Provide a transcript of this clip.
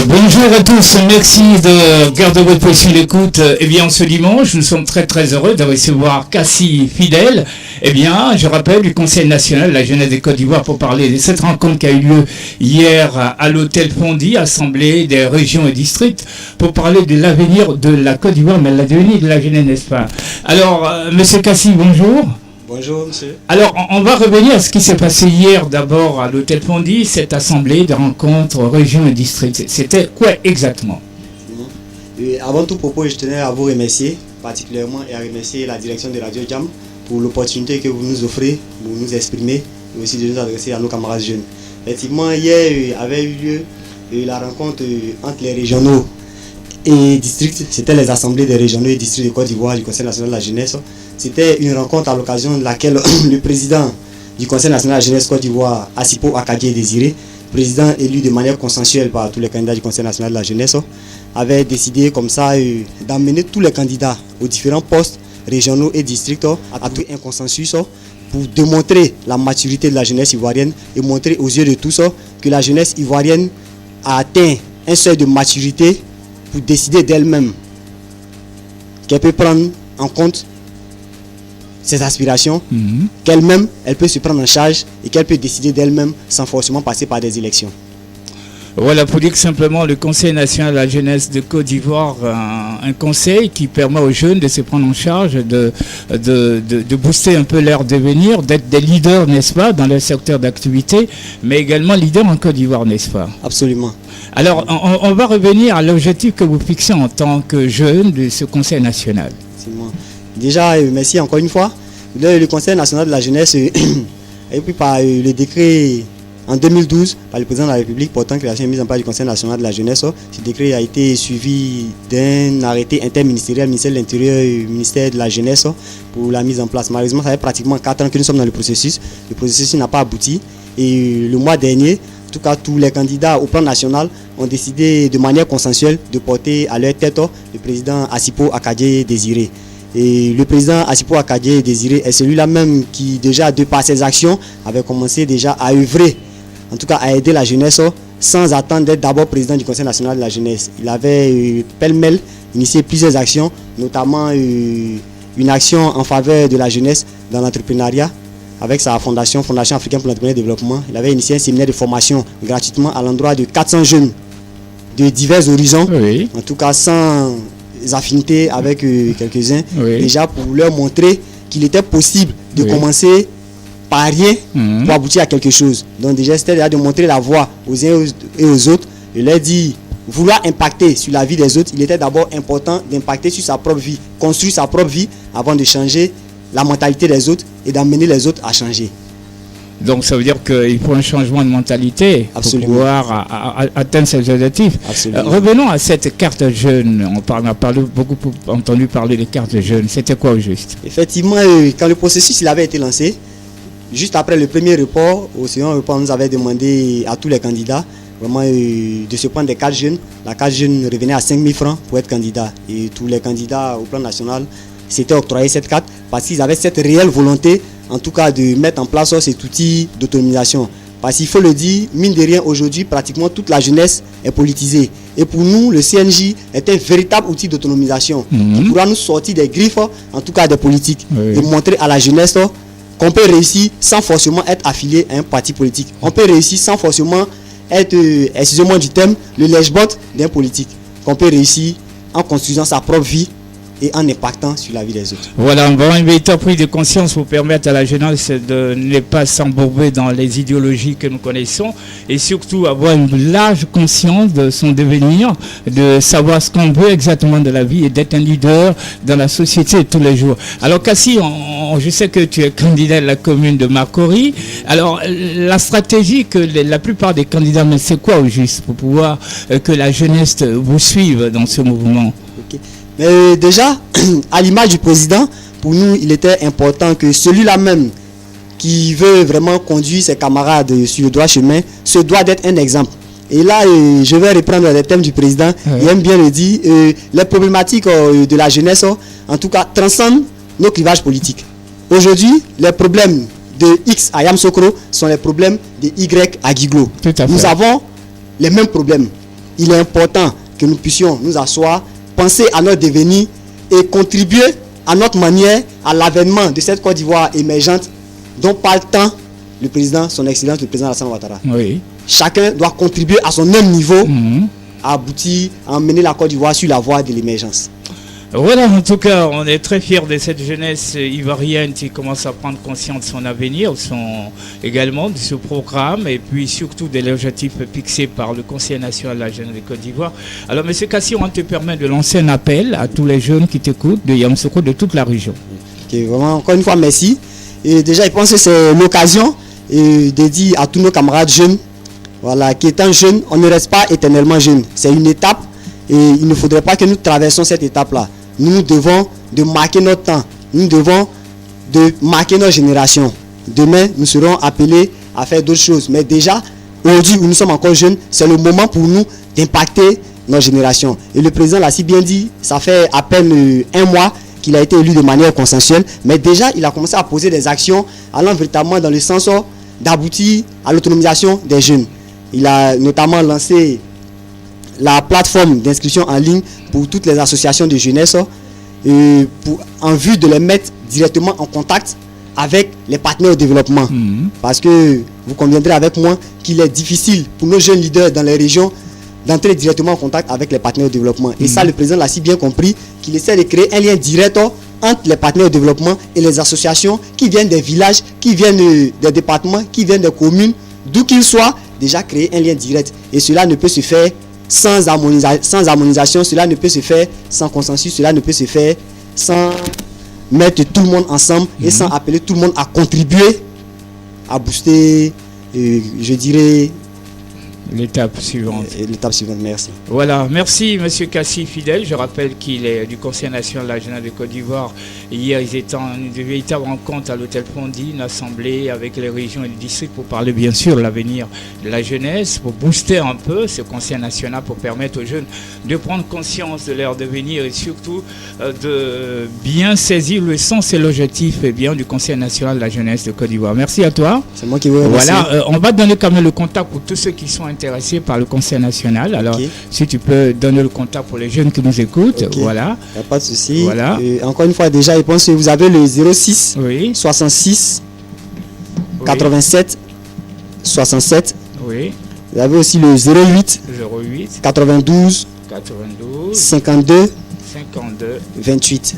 Bonjour à tous, merci de garder votre position d'écoute. Eh bien, ce dimanche, nous sommes très heureux de recevoir Kassi Fidèle. Eh bien, je rappelle du Conseil national de la jeunesse de Côte d'Ivoire pour parler de cette rencontre qui a eu lieu hier à l'hôtel Fondy, Assemblée des régions et districts, pour parler de l'avenir de la Côte d'Ivoire, mais l'avenir de la jeunesse, n'est-ce pas? Alors, monsieur Kassi, bonjour. Bonjour, monsieur. Alors, on va revenir à ce qui s'est passé hier d'abord à l'hôtel Fondy, cette assemblée de rencontres régions et districts. C'était quoi exactement? Et avant tout propos, je tenais à vous remercier particulièrement et à remercier la direction de Radio Jam pour l'opportunité que vous nous offrez pour nous exprimer et aussi de nous adresser à nos camarades jeunes. Effectivement, hier avait eu lieu la rencontre entre les régionaux et districts. C'était les assemblées des régionaux et districts de Côte d'Ivoire du Conseil national de la jeunesse. C'était une rencontre à l'occasion de laquelle le président du Conseil national de la jeunesse Côte d'Ivoire, Asipo Akadie Désiré, président élu de manière consensuelle par tous les candidats du Conseil national de la jeunesse, avait décidé comme ça d'amener tous les candidats aux différents postes régionaux et districts à trouver un consensus pour démontrer la maturité de la jeunesse ivoirienne et montrer aux yeux de tous que la jeunesse ivoirienne a atteint un seuil de maturité pour décider d'elle-même, qu'elle peut prendre en compte ses aspirations, qu'elle-même, elle peut se prendre en charge et qu'elle peut décider d'elle-même sans forcément passer par des élections. Voilà, pour dire que simplement le Conseil national de la jeunesse de Côte d'Ivoire, un conseil qui permet aux jeunes de se prendre en charge, de booster un peu leur devenir, d'être des leaders, n'est-ce pas, dans leur secteur d'activité, mais également leaders en Côte d'Ivoire, n'est-ce pas? Absolument. Alors, on va revenir à l'objectif que vous fixez en tant que jeune de ce Conseil national. Déjà, merci encore une fois. Le Conseil national de la jeunesse a pris par le décret en 2012 par le président de la République portant création et mise en place du Conseil national de la jeunesse. Ce décret a été suivi d'un arrêté interministériel, ministère de l'Intérieur et ministère de la jeunesse pour la mise en place. Malheureusement, ça fait pratiquement 4 ans que nous sommes dans le processus. Le processus n'a pas abouti. Et le mois dernier, en tout cas, tous les candidats au plan national ont décidé de manière consensuelle de porter à leur tête le président Asipo Akadie Désiré. Et le président Asipo Akadie Désiré est celui-là même qui, déjà, de par ses actions, avait commencé déjà à œuvrer, en tout cas à aider la jeunesse, sans attendre d'être d'abord président du Conseil national de la jeunesse. Il avait pêle-mêle initié plusieurs actions, notamment une action en faveur de la jeunesse dans l'entrepreneuriat, avec sa Fondation africaine pour l'entrepreneuriat et le développement. Il avait initié un séminaire de formation gratuitement à l'endroit de 400 jeunes de divers horizons, oui. En tout cas sans affinités avec quelques-uns, oui. Déjà pour leur montrer qu'il était possible de oui. Commencer par rien pour aboutir à quelque chose. Donc déjà c'était déjà de montrer la voie aux uns et aux autres et leur dire vouloir impacter sur la vie des autres, il était d'abord important d'impacter sur sa propre vie, construire sa propre vie avant de changer la mentalité des autres et d'amener les autres à changer. Donc ça veut dire qu'il faut un changement de mentalité. Absolument. Pour pouvoir atteindre ces objectifs. Revenons à cette carte jeune. On a beaucoup entendu parler de carte jeune. C'était quoi au juste? Effectivement, quand le processus il avait été lancé, juste après le premier report, au second report, on nous avait demandé à tous les candidats vraiment de se prendre des cartes jeunes. La carte jeune revenait à 5 000 francs pour être candidat. Et tous les candidats au plan national s'étaient octroyés cette carte parce qu'ils avaient cette réelle volonté en tout cas de mettre en place cet outil d'autonomisation. Parce qu'il faut le dire, mine de rien, aujourd'hui, pratiquement toute la jeunesse est politisée. Et pour nous, le CNJ est un véritable outil d'autonomisation qui pourra nous sortir des griffes, en tout cas des politiques, et montrer à la jeunesse qu'on peut réussir sans forcément être affilié à un parti politique. On peut réussir sans forcément être, excusez-moi du terme, le lèche-bot d'un politique. Qu'on peut réussir en construisant sa propre vie et en impactant sur la vie des autres. Voilà, on va un véritable prise de conscience pour permettre à la jeunesse de ne pas s'embourber dans les idéologies que nous connaissons et surtout avoir une large conscience de son devenir, de savoir ce qu'on veut exactement de la vie et d'être un leader dans la société tous les jours. Alors Kassi, je sais que tu es candidat de la commune de Makori. Alors la stratégie que la plupart des candidats, mais c'est quoi au juste pour pouvoir que la jeunesse vous suive dans ce mouvement? Okay. Mais déjà, à l'image du président, pour nous, il était important que celui-là même qui veut vraiment conduire ses camarades sur le droit chemin, se doit d'être un exemple. Et là, je vais reprendre les thèmes du président. Il aime bien le dire. Les problématiques de la jeunesse, en tout cas, transcendent nos clivages politiques. Aujourd'hui, les problèmes de X à Yamoussoukro sont les problèmes de Y à Guiglo. Nous avons les mêmes problèmes. Il est important que nous puissions nous asseoir, penser à notre devenir et contribuer à notre manière à l'avènement de cette Côte d'Ivoire émergente dont parle tant le président, son excellence, le président Alassane Ouattara. Oui. Chacun doit contribuer à son même niveau à aboutir, à emmener la Côte d'Ivoire sur la voie de l'émergence. Voilà, en tout cas, on est très fiers de cette jeunesse ivoirienne qui commence à prendre conscience de son avenir, également de ce programme et puis surtout des objectifs fixés par le Conseil national de la jeunesse de Côte d'Ivoire. Alors, M. Kassi, on te permet de lancer un appel à tous les jeunes qui t'écoutent de Yamoussoukro, de toute la région. Okay, vraiment, encore une fois, merci. Et déjà, je pense que c'est l'occasion de dire à tous nos camarades jeunes, voilà, qu'étant jeune, on ne reste pas éternellement jeune. C'est une étape et il ne faudrait pas que nous traversions cette étape-là. Nous devons de marquer notre temps. Nous devons de marquer notre génération. Demain, nous serons appelés à faire d'autres choses. Mais déjà, aujourd'hui où nous sommes encore jeunes, c'est le moment pour nous d'impacter notre génération. Et le président l'a si bien dit, ça fait à peine un mois qu'il a été élu de manière consensuelle. Mais déjà, il a commencé à poser des actions allant véritablement dans le sens d'aboutir à l'autonomisation des jeunes. Il a notamment lancé la plateforme d'inscription en ligne pour toutes les associations de jeunesse en vue de les mettre directement en contact avec les partenaires au développement. Parce que vous conviendrez avec moi qu'il est difficile pour nos jeunes leaders dans les régions d'entrer directement en contact avec les partenaires au développement. Et ça, le président l'a si bien compris qu'il essaie de créer un lien direct entre les partenaires au développement et les associations qui viennent des villages, qui viennent des départements, qui viennent des communes, d'où qu'ils soient, déjà créer un lien direct. Et cela ne peut se faire sans harmonisation, cela ne peut se faire sans consensus, cela ne peut se faire sans mettre tout le monde ensemble et sans appeler tout le monde à contribuer à booster, je dirais, l'étape suivante. L'étape suivante, merci. Voilà, merci M. Kassi Fidèle. Je rappelle qu'il est du Conseil national de la jeunesse de Côte d'Ivoire. Hier, ils étaient en une véritable rencontre à l'hôtel Fondy, une assemblée avec les régions et les districts pour parler bien sûr de l'avenir de la jeunesse, pour booster un peu ce Conseil national, pour permettre aux jeunes de prendre conscience de leur devenir et surtout de bien saisir le sens et l'objectif du Conseil national de la jeunesse de Côte d'Ivoire. Merci à toi. C'est moi qui vous remercie. Voilà, on va donner quand même le contact pour tous ceux qui sont intéressés par le Conseil national. Alors, si tu peux donner le contact pour les jeunes qui nous écoutent, voilà. Il n'y a pas de souci. Voilà. Encore une fois, déjà, je pense que vous avez le 06 66 87 67. Oui. Vous avez aussi le 08 92 52 52 28.